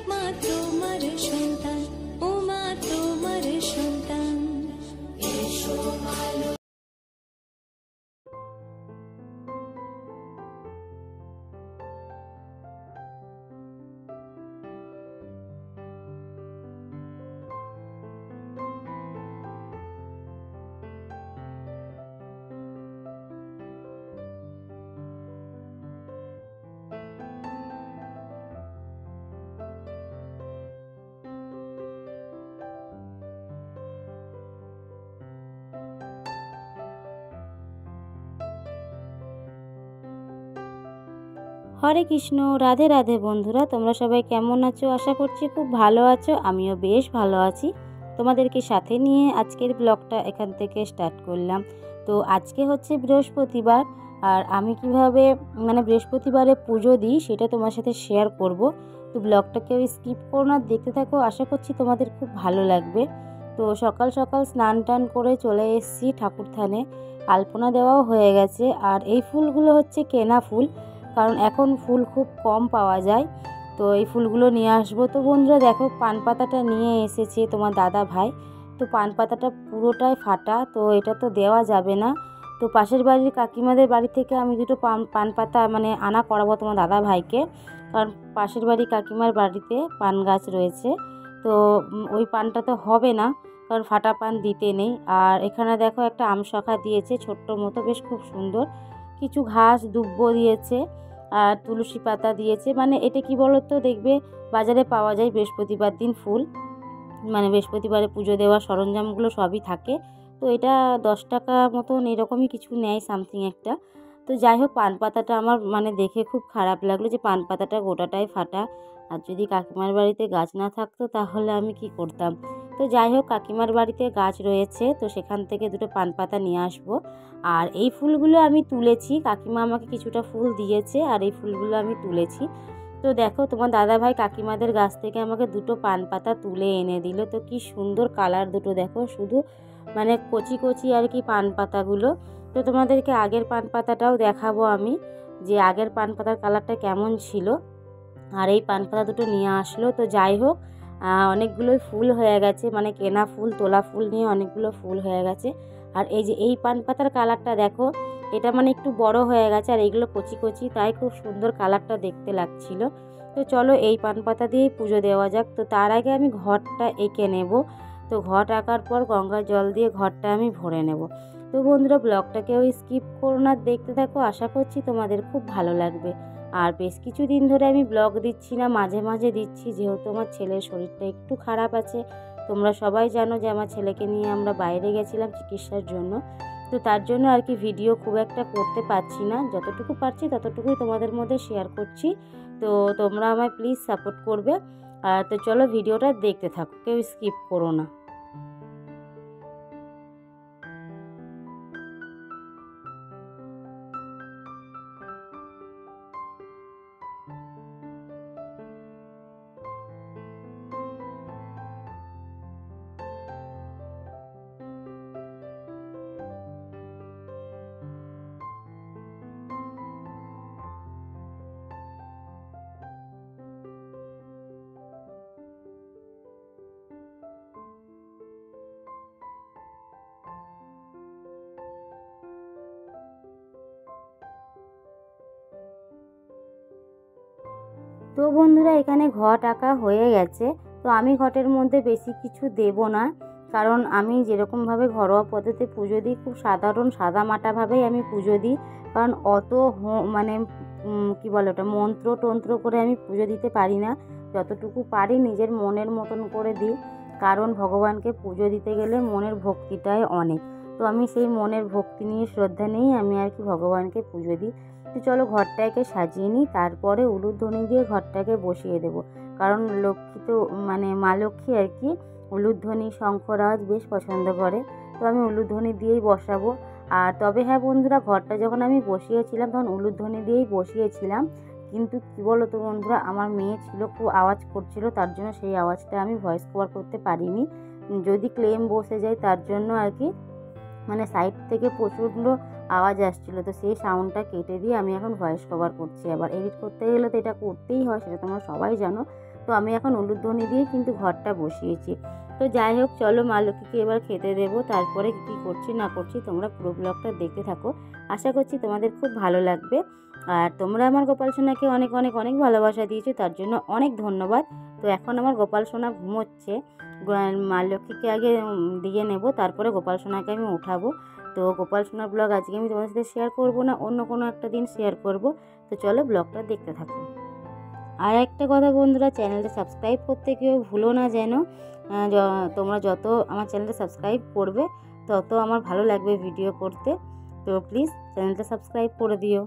মা তোমার সন্তান, ও মা তোমার সন্তান, এসো ভালো। হরে কৃষ্ণ, রাধে রাধে বন্ধুরা, তোমরা সবাই কেমন আছো? আশা করছি খুব ভালো আছো। আমিও বেশ ভালো আছি। তোমাদেরকে সাথে নিয়ে আজকের ব্লগটা এখান থেকে স্টার্ট করলাম। তো আজকে হচ্ছে বৃহস্পতিবার, আর আমি কিভাবে বৃহস্পতিবারে পুজো দিই সেটা তোমার সাথে শেয়ার করব। তো ব্লগটা কেউ স্কিপ করো না, দেখতে থাকো। আশা করছি তোমাদের খুব ভালো লাগবে। তো সকাল সকাল স্নান টান করে চলে এসেছি ঠাকুর থানে। আলপনা দেওয়াও হয়ে গেছে। আর এই ফুলগুলো হচ্ছে কেনা ফুল, কারণ এখন ফুল খুব কম পাওয়া যায়। তো এই ফুলগুলো নিয়ে আসবো। তো বন্ধুরা দেখো, পান পাতাটা নিয়ে এসেছে তোমার দাদা ভাই। তো পান পাতাটা পুরোটাই ফাটা, তো এটা তো দেওয়া যাবে না। তো পাশের বাড়ির কাকিমাদের বাড়ি থেকে আমি দুটো পান পাতা আনা করাবো তোমার দাদা ভাইকে, কারণ পাশের বাড়ি কাকিমার বাড়িতে পান গাছ রয়েছে। তো ওই পানটা তো হবে না, কারণ ফাটা পান দিতে নেই। আর এখানে দেখো একটা আমশাখা দিয়েছে ছোট্ট মতো, বেশ খুব সুন্দর। কিছু ঘাস দুব্ব দিয়েছে, আর তুলসী পাতা দিয়েছে। এটা কি বলতো, দেখবে বাজারে পাওয়া যায় বৃহস্পতিবার দিন ফুল, বৃহস্পতিবারে পুজো দেওয়ার সরঞ্জামগুলো সবই থাকে। তো এটা 10 টাকা মতন এরকমই কিছু নেয়, সামথিং একটা। তো যাই হোক, পান পাতাটা আমার দেখে খুব খারাপ লাগলো যে পান পাতাটা গোটাটাই ফাটা। আর যদি কাকিমার বাড়িতে গাছ না থাকতো তাহলে আমি কি করতাম। তো যাই হোক, কাকিমার বাড়িতে গাছ রয়েছে, তো সেখান থেকে দুটো পান পাতা নিয়ে আসবো। আর এই ফুলগুলো আমি তুলেছি, কাকিমা আমাকে কিছুটা ফুল দিয়েছে, আর এই ফুলগুলো আমি তুলেছি। তো দেখো, তোমার দাদা ভাই কাকিমাদের গাছ থেকে আমাকে দুটো পান পাতা তুলে এনে দিল। তো কি সুন্দর কালার দুটো, দেখো শুধু কচি কচি আর কি পান পাতাগুলো। তো তোমাদেরকে আগের পান পাতাটাও দেখাবো আমি, যে আগের পান পাতার কালারটা কেমন ছিল। আর এই পান পাতা দুটো নিয়ে আসলো। তো যাই হোক, অনেকগুলোই ফুল হয়ে গেছে, কেনা ফুল তোলা ফুল নিয়ে অনেকগুলো ফুল হয়ে গেছে। আর এই যে এই পান পাতার কালারটা দেখো, এটা একটু বড় হয়ে গেছে, আর এইগুলো কচি কচি, তাই খুব সুন্দর কালারটা দেখতে লাগছিল। তো চলো এই পান পাতা দিয়েই পুজো দেওয়া যাক। তো তার আগে আমি ঘরটা এঁকে নেব। তো ঘট আঁকার পর গঙ্গার জল দিয়ে ঘরটা আমি ভরে নেব। তো বন্ধুরা, ব্লগটাকেও স্কিপ করো না, দেখতে থাকো। আশা করছি তোমাদের খুব ভালো লাগবে। আর বেশ কিছুদিন ধরে আমি ব্লগ দিচ্ছি না, মাঝে মাঝে দিচ্ছি, যেহেতু আমার ছেলের শরীরটা একটু খারাপ আছে। তোমরা সবাই জানো যে আমার ছেলেকে নিয়ে আমরা বাইরে গেছিলাম চিকিৎসার জন্য। তো তার জন্য আর কি ভিডিও খুব একটা করতে পারছি না, যতটুকু পারছি ততটুকুই তোমাদের মধ্যে শেয়ার করছি। তো তোমরা আমায় প্লিজ সাপোর্ট করবে। তো চলো ভিডিওটা দেখতে থাকো, কেউ স্কিপ করো না। তো বন্ধুরা, এখানে ঘট আঁকা হয়ে গেছে। তো আমি ঘটের মধ্যে বেশি কিছু দেব না, কারণ আমি যেরকমভাবে ঘরোয়া পদ্ধতিতে পুজো দিই, খুব সাধারণ সাদামাটাভাবেই আমি পুজো দিই। কারণ অত কি বলে ওটা, মন্ত্র টন্ত্র করে আমি পুজো দিতে পারি না। যতটুকু পারি নিজের মনের মতন করে দিই, কারণ ভগবানকে পুজো দিতে গেলে মনের ভক্তিটাই অনেক। তো আমি সেই মনের ভক্তি নিয়ে, শ্রদ্ধা নিয়েই আমি আর কি ভগবানকে পুজো দিই। তো চলো ঘরটাকে সাজিয়ে নিই, তারপরে উলুধ্বনি দিয়ে ঘরটাকে বসিয়ে দেব। কারণ লক্ষ্মী তো মা লক্ষ্মী আর কি উলুধ্বনি শঙ্খরাজ বেশ পছন্দ করে। তো আমি উলুধ্বনি দিয়েই বসাবো। আর তবে হ্যাঁ বন্ধুরা, ঘরটা যখন আমি বসিয়েছিলাম তখন উলুধ্বনি দিয়েই বসিয়েছিলাম। কিন্তু কী বলো তো বন্ধুরা, আমার মেয়ে ছিল, খুব আওয়াজ করছিল, তার জন্য সেই আওয়াজটা আমি ভয়েস কভার করতে পারিনি। যদি ক্লেম বসে যায় তার জন্য আর কি সাইড থেকে প্রচণ্ড আওয়াজ আসছিলো, তো সেই সাউন্ডটা কেটে দিয়ে আমি এখন ভয়েস কভার করছি। আবার এডিট করতে গেলে তো এটা করতেই হয়, সেটা তোমরা সবাই জানো। তো আমি এখন উলুধ্বনি দিয়ে কিন্তু ঘরটা বসিয়েছি। তো যাই হোক, চলো মা লক্ষ্মীকে এবার খেতে দেবো, তারপরে কী করছি না করছি তোমরা পুরো ব্লগটা দেখতে থাকো। আশা করছি তোমাদের খুব ভালো লাগবে। আর তোমরা আমার গোপাল সোনাকে অনেক অনেক অনেক ভালোবাসা দিয়েছো, তার জন্য অনেক ধন্যবাদ। তো এখন আমার গোপাল সোনা ঘুমোচ্ছে, মা লক্ষ্মীকে আগে দিয়ে নেব, তারপরে গোপাল সোনাকে আমি উঠাবো। তো গোপাল সোনার ব্লগ আজকে আমি তোমাদের সাথে শেয়ার করব না, অন্য কোনো একটা দিন শেয়ার করব। তো চলো ব্লগটা দেখতে থাকো। আর একটা কথা বন্ধুরা, চ্যানেলটা সাবস্ক্রাইব করতে কেউ ভুলো না যেন। তোমরা যত আমার চ্যানেলটা সাবস্ক্রাইব করবে তত আমার ভালো লাগবে ভিডিও করতে। তো প্লিজ চ্যানেলটা সাবস্ক্রাইব করে দিও।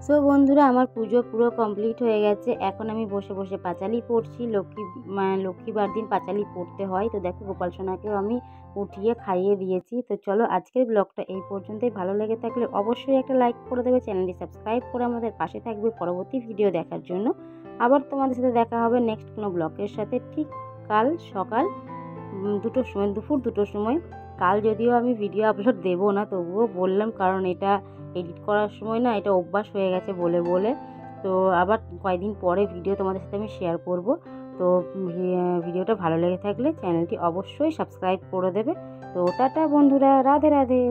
সো বন্ধুরা, আমার পুজো পুরো কমপ্লিট হয়ে গেছে। এখন আমি বসে বসে পাঁচালি পড়ছি। লক্ষ্মীবার দিন পাঁচালি পড়তে হয়। তো দেখো গোপাল সোনাকেও আমি উঠিয়ে খাইয়ে দিয়েছি। তো চলো আজকের ব্লগটা এই পর্যন্তই। ভালো লেগে থাকলে অবশ্যই একটা লাইক করে দেবে, চ্যানেলটি সাবস্ক্রাইব করে আমাদের পাশে থাকবে পরবর্তী ভিডিও দেখার জন্য। আবার তোমাদের সাথে দেখা হবে নেক্সট কোনো ব্লগের সাথে, ঠিক কাল সকাল 2টোর সময়, দুপুর 2টোর সময়। কাল যদিও আমি ভিডিও আপলোড দেবো না, তবুও বললাম, কারণ এটা এডিট করার সময় না এটা অভ্যাস হয়ে গেছে বলে বলে। তো আবার কয়েকদিন পরে ভিডিও তোমাদের সাথে আমি শেয়ার করব। তো ভিডিওটা ভালো লেগে থাকলে চ্যানেলটি অবশ্যই সাবস্ক্রাইব করে দেবে। তো টাটা বন্ধুরা, রাধে রাধে।